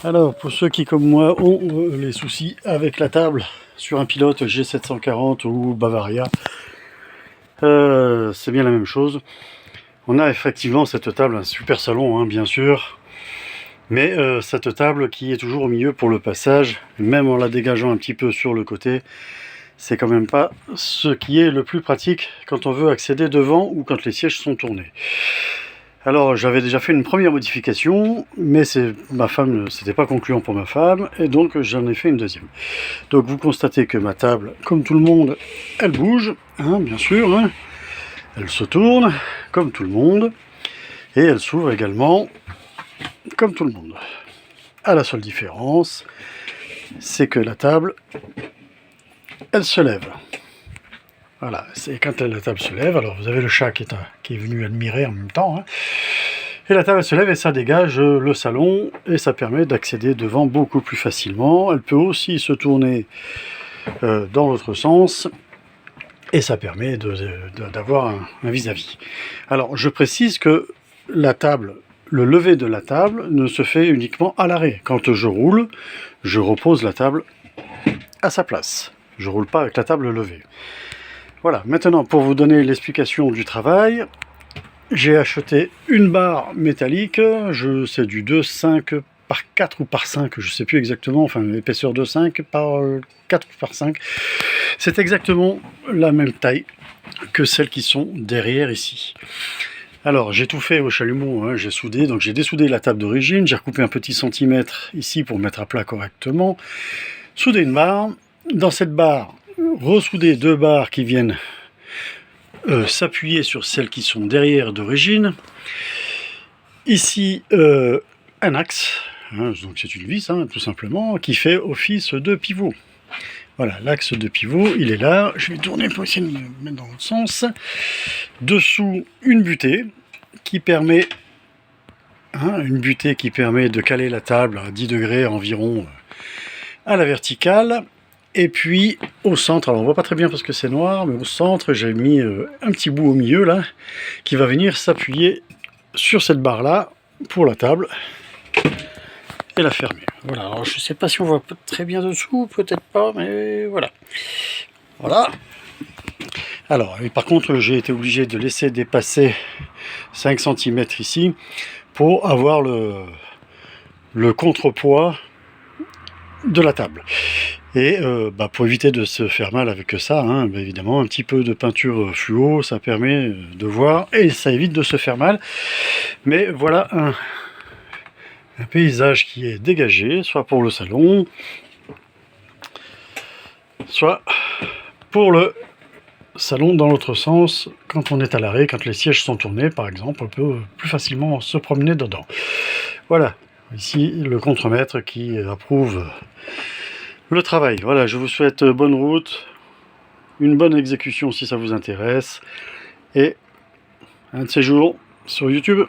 Alors, pour ceux qui, comme moi, ont les soucis avec la table sur un pilote G740 ou Bavaria, c'est bien la même chose. On a effectivement cette table, un super salon, hein, bien sûr, mais cette table qui est toujours au milieu pour le passage, même en la dégageant un petit peu sur le côté, c'est quand même pas ce qui est le plus pratique quand on veut accéder devant ou quand les sièges sont tournés. Alors j'avais déjà fait une première modification, mais ma femme, c'était pas concluant pour ma femme, et donc j'en ai fait une deuxième. Donc vous constatez que ma table, comme tout le monde, elle bouge, hein, bien sûr, hein. Elle se tourne, comme tout le monde, et elle s'ouvre également, comme tout le monde. À la seule différence, c'est que la table, elle se lève. Voilà, c'est quand la table se lève, alors vous avez le chat qui est venu admirer en même temps, hein. Et la table se lève et ça dégage le salon et ça permet d'accéder devant beaucoup plus facilement. Elle peut aussi se tourner dans l'autre sens et ça permet d'avoir un vis-à-vis. Alors je précise que la table, le lever de la table ne se fait uniquement à l'arrêt. Quand je roule, je repose la table à sa place. Je ne roule pas avec la table levée. Voilà, maintenant pour vous donner l'explication du travail, j'ai acheté une barre métallique, c'est du 2,5 par 4 ou par 5, je ne sais plus exactement, enfin l'épaisseur de 5 par 4 ou par 5. C'est exactement la même taille que celles qui sont derrière ici. Alors j'ai tout fait au chalumeau, hein, j'ai soudé, donc j'ai dessoudé la table d'origine, j'ai recoupé un petit centimètre ici pour mettre à plat correctement, soudé une barre, dans cette barre, ressouder deux barres qui viennent s'appuyer sur celles qui sont derrière d'origine. Ici, un axe, hein, donc c'est une vis, hein, tout simplement, qui fait office de pivot. Voilà, l'axe de pivot, il est là. Je vais tourner pour essayer de le mettre dans l'autre sens. Dessous, une butée qui permet, de caler la table à 10 degrés environ à la verticale. Et puis au centre, alors on voit pas très bien parce que c'est noir, mais au centre j'ai mis un petit bout au milieu là, qui va venir s'appuyer sur cette barre là pour la table et la fermer. Voilà, alors je sais pas si on voit très bien dessous, peut-être pas, mais voilà. Voilà. Alors, et par contre j'ai été obligé de laisser dépasser 5 cm ici pour avoir le contrepoids de la table. Et pour éviter de se faire mal avec ça, hein, évidemment, un petit peu de peinture fluo, ça permet de voir et ça évite de se faire mal. Mais voilà un paysage qui est dégagé, soit pour le salon, soit pour le salon dans l'autre sens, quand on est à l'arrêt, quand les sièges sont tournés, par exemple, on peut plus facilement se promener dedans. Voilà, ici le contremaître qui approuve le travail. Voilà, je vous souhaite bonne route, une bonne exécution si ça vous intéresse, et un de ces jours sur YouTube.